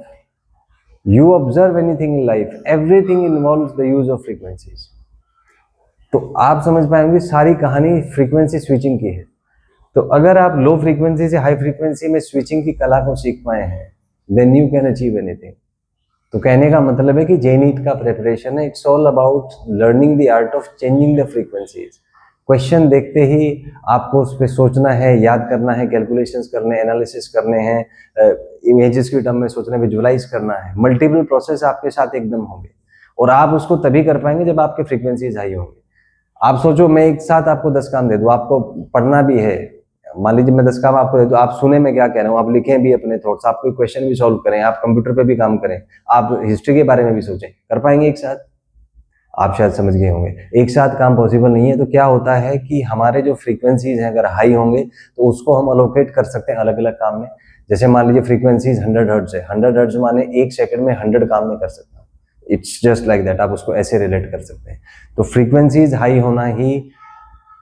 You observe anything in life, everything involves the use of frequencies. तो आप समझ पाएंगे सारी कहानी frequency switching की है. तो अगर आप लो फ्रीक्वेंसी से हाई फ्रीक्वेंसी में स्विचिंग की कला को सीख पाए हैं, then you can achieve anything. तो कहने का मतलब है कि जेई नीट का प्रिपरेशन है, it's all about learning the art of changing the frequencies. Question देखते ही आपको उस पर सोचना है, याद करना है, कैलकुलेशंस करने, एनालिसिस करने हैं, इमेजेस की टर्म में सोचना, विजुअलाइज करना है. मल्टीपल प्रोसेस आपके साथ एकदम होंगे, और आप उसको तभी कर पाएंगे जब आपके फ्रीक्वेंसीज हाई होंगे. आप सोचो मैं एक साथ आपको 10 काम दे दूं, आपको पढ़ना भी है, मान लीजिए मैं 10 काम आपको दे दूं, आप सुने मैं क्या कह रहा हूँ, आप लिखें भी अपने थॉट्स, आप कोई क्वेश्चन भी सॉल्व करें, आप कंप्यूटर पे भी काम करें, आप हिस्ट्री के बारे में भी सोचें, कर पाएंगे एक साथ? आप शायद समझ गए होंगे. एक साथ काम पॉसिबल नहीं है. तो क्या होता है कि हमारे जो फ्रीक्वेंसीज हैं अगर हाई होंगे तो उसको हम अलोकेट कर सकते हैं अलग अलग काम में. जैसे मान लीजिए फ्रीक्वेंसीज 100 हर्ट्ज है, 100 हर्ट्ज माने 1 सेकंड में 100 काम में कर सकता हूँ. It's just like that. आप उसको ऐसे रिलेट कर सकते हैं. तो फ्रीक्वेंसीज हाई होना ही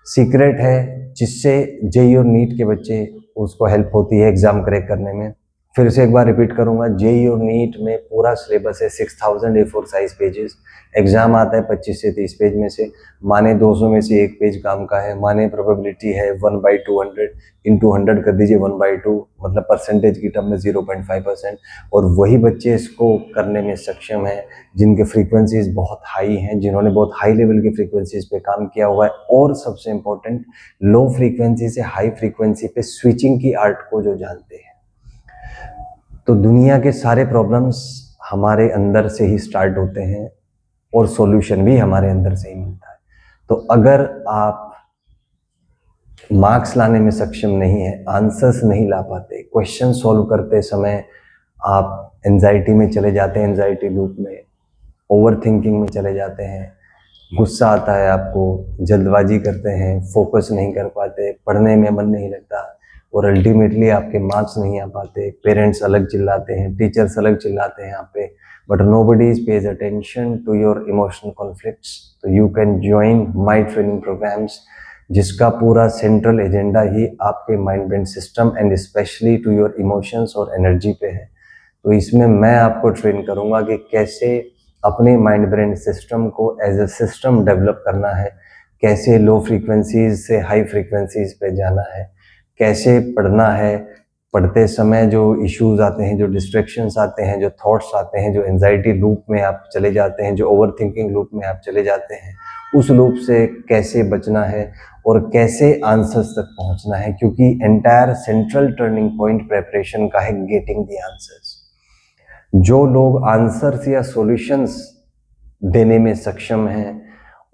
सीक्रेट है जिससे जेई और नीट के बच्चे उसको हेल्प होती है एग्जाम क्रैक करने में. फिर से एक बार रिपीट करूंगा, जेई और नीट में पूरा सिलेबस है 6000 A4 साइज पेजेस. एग्जाम आता है 25 से 30 पेज में से, माने 200 में से एक पेज काम का है, माने प्रोबेबिलिटी है 1/200, इंटू 100 कर दीजिए 1/2, मतलब परसेंटेज की टर्म में 0.5%. और वही बच्चे इसको करने में सक्षम हैं जिनके फ्रीक्वेंसीज बहुत हाई हैं, जिन्होंने बहुत हाई लेवल की फ्रीक्वेंसीज पे काम किया हुआ है, और सबसे इम्पोर्टेंट लो फ्रीक्वेंसी से हाई फ्रीक्वेंसी पे स्विचिंग की आर्ट को जो जानते हैं. तो दुनिया के सारे प्रॉब्लम्स हमारे अंदर से ही स्टार्ट होते हैं, और सॉल्यूशन भी हमारे अंदर से ही मिलता है. तो अगर आप मार्क्स लाने में सक्षम नहीं है, आंसर्स नहीं ला पाते, क्वेश्चन सॉल्व करते समय आप एंजाइटी में चले जाते हैं, एंजाइटी लूप में, ओवर थिंकिंग में चले जाते हैं, गुस्सा आता है आपको, जल्दबाजी करते हैं, फोकस नहीं कर पाते, पढ़ने में मन नहीं लगता, और अल्टीमेटली आपके मार्क्स नहीं आ पाते, पेरेंट्स अलग चिल्लाते हैं, टीचर्स अलग चिल्लाते हैं आप पे, but nobody pays attention to your emotional conflicts. तो you can join my training programs, जिसका पूरा सेंट्रल एजेंडा ही आपके mind brain system and specially to your emotions और एनर्जी पे है। तो इसमें मैं आपको ट्रेन करूँगा कि कैसे अपने माइंड ब्रेन सिस्टम को एज अ सिस्टम डेवलप करना है, कैसे लो फ्रीक्वेंसीज से हाई फ्रीक्वेंसीज पे जाना है, कैसे पढ़ना है, पढ़ते समय जो इश्यूज आते हैं, जो डिस्ट्रैक्शंस आते हैं, जो थॉट्स आते हैं, जो एंजाइटी लूप में आप चले जाते हैं, जो ओवर थिंकिंग लूप में आप चले जाते हैं, उस लूप से कैसे बचना है और कैसे आंसर्स तक पहुंचना है, क्योंकि entire central turning point preparation का है गेटिंग द आंसर्स। जो लोग आंसर्स या सॉल्यूशंस देने में सक्षम हैं,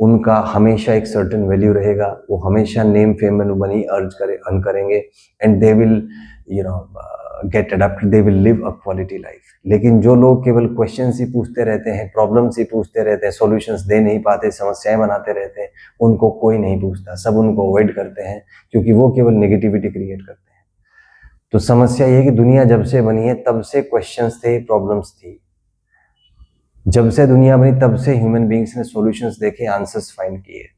उनका हमेशा एक सर्टेन वैल्यू रहेगा, वो हमेशा name fame and money earn करेंगे and they will get adopted, they will live a quality life. लेकिन जो लोग केवल क्वेश्चंस ही पूछते रहते हैं, प्रॉब्लम्स ही पूछते रहते हैं, सॉल्यूशंस दे नहीं पाते, समस्याएं बनाते रहते हैं, उनको कोई नहीं पूछता, सब उनको अवॉइड करते हैं, क्योंकि वो केवल नेगेटिविटी क्रिएट करते हैं। तो समस्या ये है कि दुनिया जब से बनी है तब से क्वेश्चंस थे, प्रॉब्लम्स थी। जब से दुनिया बनी तब से ह्यूमन बींग्स ने सॉल्यूशंस देखे, आंसर्स फाइंड किए।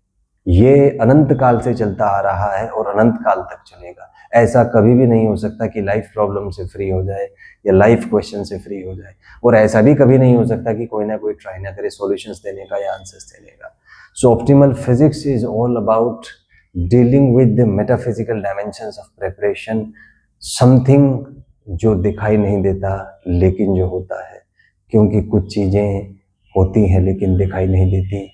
ये अनंत काल से चलता आ रहा है और अनंत काल तक चलेगा। ऐसा कभी भी नहीं हो सकता कि लाइफ प्रॉब्लम से फ्री हो जाए या लाइफ क्वेश्चन से फ्री हो जाए, और ऐसा भी कभी नहीं हो सकता कि कोई ना कोई ट्राई ना करे सॉल्यूशंस देने का या आंसर्स देने का। So optimal physics is all about dealing with the metaphysical dimensions of preparation, something जो दिखाई नहीं देता लेकिन जो होता है, क्योंकि कुछ चीज़ें होती हैं लेकिन दिखाई नहीं देती,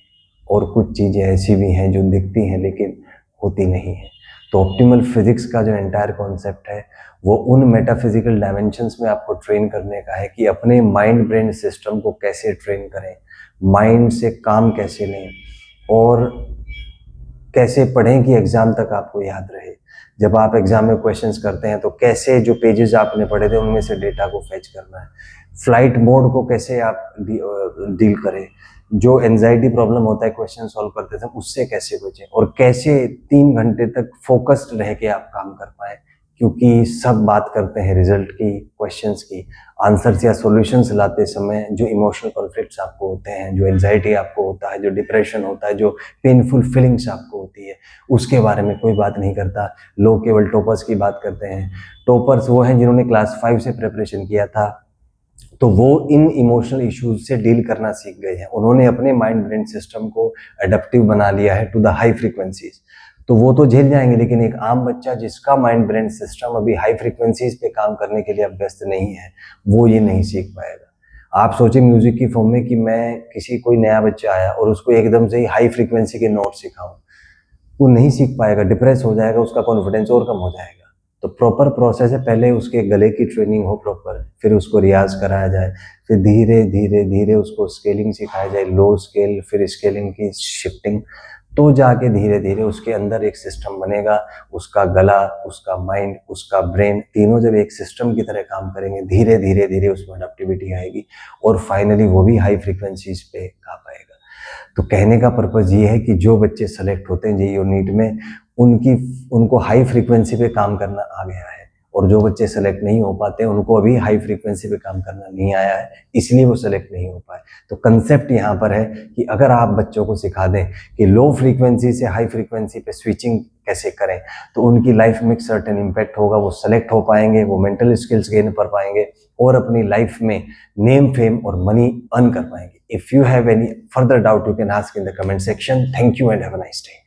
और कुछ चीज़ें ऐसी भी हैं जो दिखती हैं लेकिन होती नहीं हैं। तो ऑप्टिमल फिजिक्स का जो एंटायर कॉन्सेप्ट है वो उन मेटाफिजिकल डायमेंशंस में आपको ट्रेन करने का है कि अपने माइंड ब्रेन सिस्टम को कैसे ट्रेन करें, माइंड से काम कैसे लें, और कैसे पढ़ें कि एग्ज़ाम तक आपको याद रहे। जब आप एग्ज़ाम में क्वेश्चंस करते हैं तो कैसे जो पेजेस आपने पढ़े थे उनमें से डेटा को फेच करना है, फ्लाइट मोड को कैसे आप डील करें, जो एंजाइटी प्रॉब्लम होता है क्वेश्चन सॉल्व करते थे उससे कैसे बचें, और कैसे 3 घंटे तक फोकस्ड रह के आप काम कर पाएँ, क्योंकि सब बात करते हैं रिजल्ट की, क्वेश्चंस की। आंसर्स या सॉल्यूशंस लाते समय जो इमोशनल कॉन्फ्लिक्ट्स आपको होते हैं, जो एंजाइटी आपको होता है, जो डिप्रेशन होता है, जो पेनफुल फीलिंग्स आपको होती है, उसके बारे में कोई बात नहीं करता। लोग केवल टॉपर्स की बात करते हैं। टॉपर्स वो हैं जिन्होंने क्लास 5 से प्रिपरेशन किया था, तो वो इन इमोशनल इश्यूज से डील करना सीख गए हैं। उन्होंने अपने माइंड ब्रेन सिस्टम को एडेप्टिव बना लिया है टू द हाई फ्रीक्वेंसीज, तो वो तो झेल जाएंगे। लेकिन एक आम बच्चा जिसका माइंड ब्रेन सिस्टम अभी हाई फ्रीक्वेंसीज पे काम करने के लिए अभ्यस्त नहीं है, वो ये नहीं सीख पाएगा। आप सोचिए म्यूजिक की फॉर्म में कि मैं किसी कोई नया बच्चा आया और उसको एकदम से ही हाई फ्रीक्वेंसी के नोट सिखाऊं, वो नहीं सीख पाएगा, डिप्रेस हो जाएगा, उसका कॉन्फिडेंस और कम हो जाएगा। तो प्रॉपर प्रोसेस है, पहले उसके गले की ट्रेनिंग हो प्रॉपर, फिर उसको रियाज कराया जाए, फिर धीरे धीरे धीरे उसको स्केलिंग सिखाया जाए, लो स्केल, फिर स्केलिंग की शिफ्टिंग, तो जाके धीरे धीरे उसके अंदर एक सिस्टम बनेगा। उसका गला, उसका माइंड, उसका ब्रेन, तीनों जब एक सिस्टम की तरह काम करेंगे, धीरे धीरे धीरे उसमें अडेप्टिविटी आएगी और फाइनली वो भी हाई फ्रीक्वेंसीज पे आ पाएगा। तो कहने का पर्पज़ ये है कि जो बच्चे सेलेक्ट होते हैं जेईई और नीट में, उनको हाई फ्रीक्वेंसी पे काम करना आ गया है, और जो बच्चे सेलेक्ट नहीं हो पाते उनको अभी हाई फ्रीक्वेंसी पे काम करना नहीं आया है, इसलिए वो सेलेक्ट नहीं हो पाए। तो कंसेप्ट यहाँ पर है कि अगर आप बच्चों को सिखा दें कि लो फ्रीक्वेंसी से हाई फ्रीक्वेंसी पे स्विचिंग कैसे करें, तो उनकी लाइफ में एक सर्टेन इम्पैक्ट होगा, वो सेलेक्ट हो पाएंगे, वो मेंटल स्किल्स गेन कर पाएंगे और अपनी लाइफ में नेम, फेम और मनी अर्न कर पाएंगे। If you have any further doubt, you can ask in the comment section. Thank you and have a nice day.